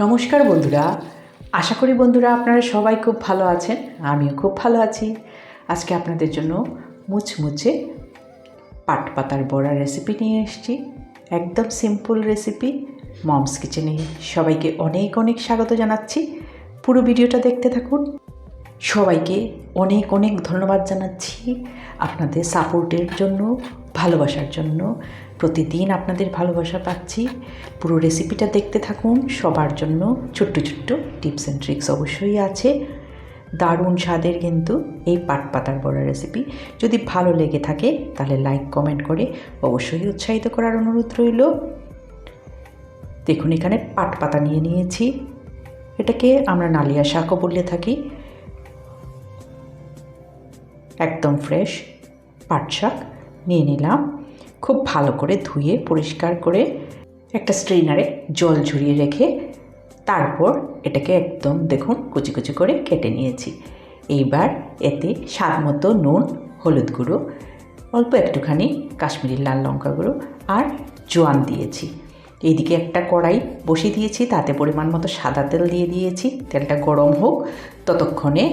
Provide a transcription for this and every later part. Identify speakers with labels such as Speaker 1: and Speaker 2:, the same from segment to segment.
Speaker 1: নমস্কার বন্ধুরা, আশা করি বন্ধুরা আপনারা সবাই খুব ভালো আছেন। আমিও খুব ভালো আছি। আজকে আপনাদের জন্য মুচমুচে পাট পাতার বড়া রেসিপি নিয়ে এসেছি। একদম সিম্পল রেসিপি। মমস কিচেনে সবাইকে অনেক অনেক স্বাগত জানাচ্ছি। পুরো ভিডিওটা দেখতে থাকুন। সবাইকে অনেক অনেক ধন্যবাদ জানাচ্ছি আপনাদের সাপোর্টের জন্য, ভালোবাসার জন্য। প্রতিদিন আপনাদের ভালোবাসা পাচ্ছি। পুরো রেসিপিটা দেখতে থাকুন। সবার জন্য ছোট্ট ছোট্ট টিপস অ্যান্ড ট্রিক্স অবশ্যই আছে। দারুণ স্বাদের কিন্তু এই পাট পাতার বড়া রেসিপি। যদি ভালো লেগে থাকে তাহলে লাইক কমেন্ট করে অবশ্যই উৎসাহিত করার অনুরোধ রইল। দেখুন, এখানে পাট পাতা নিয়েছি। এটাকে আমরা নালিয়া শাকও বলে থাকি। একদম ফ্রেশ পাট শাক নিয়ে নিলাম। খুব ভালো করে ধুয়ে পরিষ্কার করে একটা স্ট্রেনারে জল ঝরিয়ে রেখে তারপর এটাকে একদম দেখুন কুচি কুচি করে কেটে নিয়েছি। এইবার এতে স্বাদ মতো নুন, হলুদ গুঁড়ো, অল্প একটুখানি কাশ্মীরি লাল লঙ্কা গুঁড়ো আর জোয়ান দিয়েছি। এইদিকে একটা কড়াই বসিয়ে দিয়েছি, তাতে পরিমাণ মতো সাদা তেল দিয়ে দিয়েছি। তেলটা গরম হোক ততক্ষণে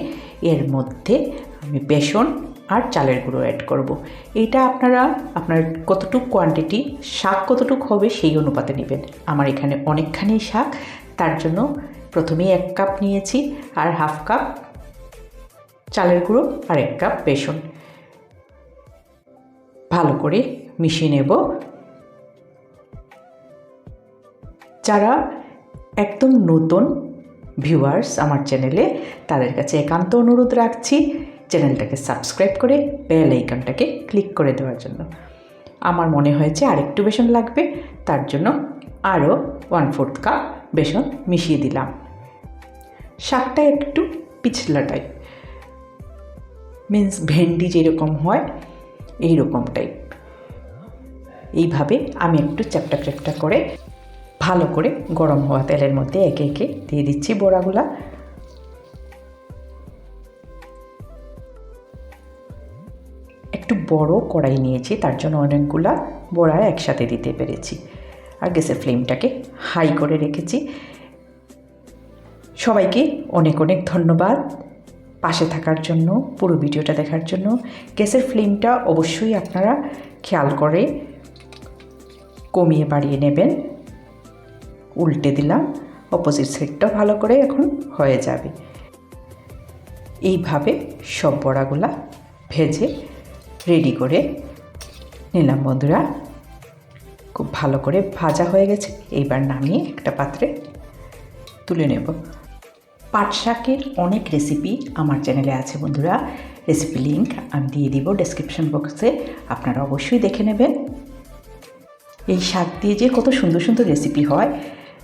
Speaker 1: এর মধ্যে আমি বেসন আর চালের গুঁড়ো অ্যাড করব। এটা আপনার কতটুকু কোয়ান্টিটি শাক কতটুকু হবে সেই অনুপাতে নেবেন। আমার এখানে অনেকখানি শাক, তার জন্য প্রথমেই 1 কাপ নিয়েছি আর হাফ কাপ চালের গুঁড়ো আর 1 কাপ বেসন। ভালো করে মিশিয়ে নেব। যারা একদম নতুন ভিউয়ার্স আমার চ্যানেলে, তাদের কাছে একান্ত অনুরোধ রাখছি চ্যানেলটাকে সাবস্ক্রাইব করে বেল আইকনটাকে ক্লিক করে দেওয়ার জন্য। আমার মনে হয়েছে আরেকটু বেসন লাগবে, তার জন্য আরও 1/4 কাপ বেসন মিশিয়ে দিলাম। শাকটা একটু পিছলা টাইপ, মিন্স ভেন্ডি যেরকম হয় এই রকম টাইপ। এইভাবে আমি একটু চ্যাপটা চ্যাপটা করে ভালো করে গরম হওয়া তেলের মধ্যে একে একে দিয়ে দিচ্ছি বড়াগুলা। একটু বড় কড়াই নিয়েছি, তার জন্য অনেকগুলা বড়া একসাথে দিতে পেরেছি। আর গ্যাসের ফ্লেমটাকে হাই করে রেখেছি। সবাইকে অনেক অনেক ধন্যবাদ পাশে থাকার জন্য, পুরো ভিডিওটা দেখার জন্য। গ্যাসের ফ্লেমটা অবশ্যই আপনারা খেয়াল করে কমিয়ে বাড়িয়ে নেবেন। উল্টে দিলাম, অপোজিট সাইডটা ভালো করে এখন হয়ে যাবে। এইভাবে সব বড়াগুলা ভেজে রেডি করে নিলাম বন্ধুরা। খুব ভালো করে ভাজা হয়ে গেছে। এইবার নামিয়ে একটা পাত্রে তুলে নেব। পাট শাকের অনেক রেসিপি আমার চ্যানেলে আছে বন্ধুরা। রেসিপি লিঙ্ক আমি দিয়ে দিব ডেসক্রিপশন বক্সে, আপনারা অবশ্যই দেখে নেবেন। এই শাক দিয়ে যে কত সুন্দর সুন্দর রেসিপি হয়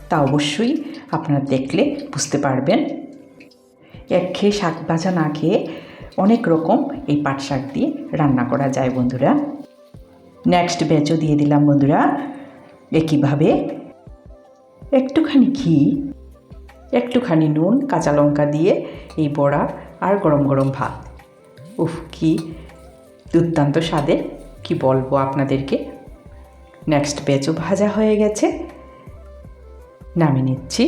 Speaker 1: তা অবশ্যই আপনারা দেখলে বুঝতে পারবেন। একঘেয়ে শাক ভাজা না খেয়ে অনেক রকম এই পাট শাক দিয়ে রান্না করা যায় বন্ধুরা। নেক্সট ব্যাচও দিয়ে দিলাম বন্ধুরা। একইভাবে একটুখানি ঘি, একটুখানি নুন, কাঁচা লঙ্কা দিয়ে এই বড়া আর গরম গরম ভাত, উফ কি দুর্দান্ত স্বাদের, কি বলবো আপনাদেরকে। নেক্সট ব্যাচও ভাজা হয়ে গেছে, নামিয়ে নিচ্ছি।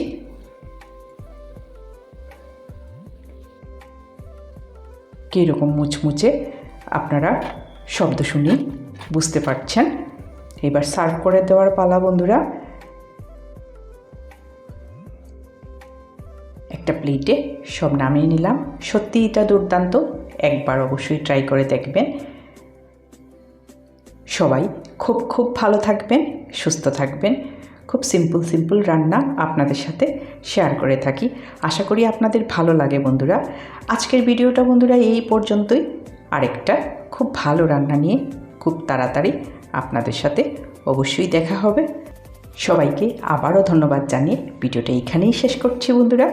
Speaker 1: কীরকম মুচমুচে আপনারা শব্দ শুনি বুঝতে পারছেন। এবার সার্ভ করে দেওয়ার পালা বন্ধুরা। একটা প্লেটে সব নামিয়ে নিলাম। সত্যি এটা দুর্দান্ত, একবার অবশ্যই ট্রাই করে দেখবেন। সবাই খুব খুব ভালো থাকবেন, সুস্থ থাকবেন। খুব সিম্পল রান্না আপনাদের সাথে শেয়ার করে থাকি। আশা করি আপনাদের ভালো লাগে বন্ধুরা। আজকের ভিডিওটা বন্ধুরা এই পর্যন্তই। আরেকটা খুব ভালো রান্না নিয়ে খুব তাড়াতাড়ি আপনাদের সাথে অবশ্যই দেখা হবে। সবাইকে আবারও ধন্যবাদ জানিয়ে ভিডিওটা এইখানেই শেষ করছি বন্ধুরা।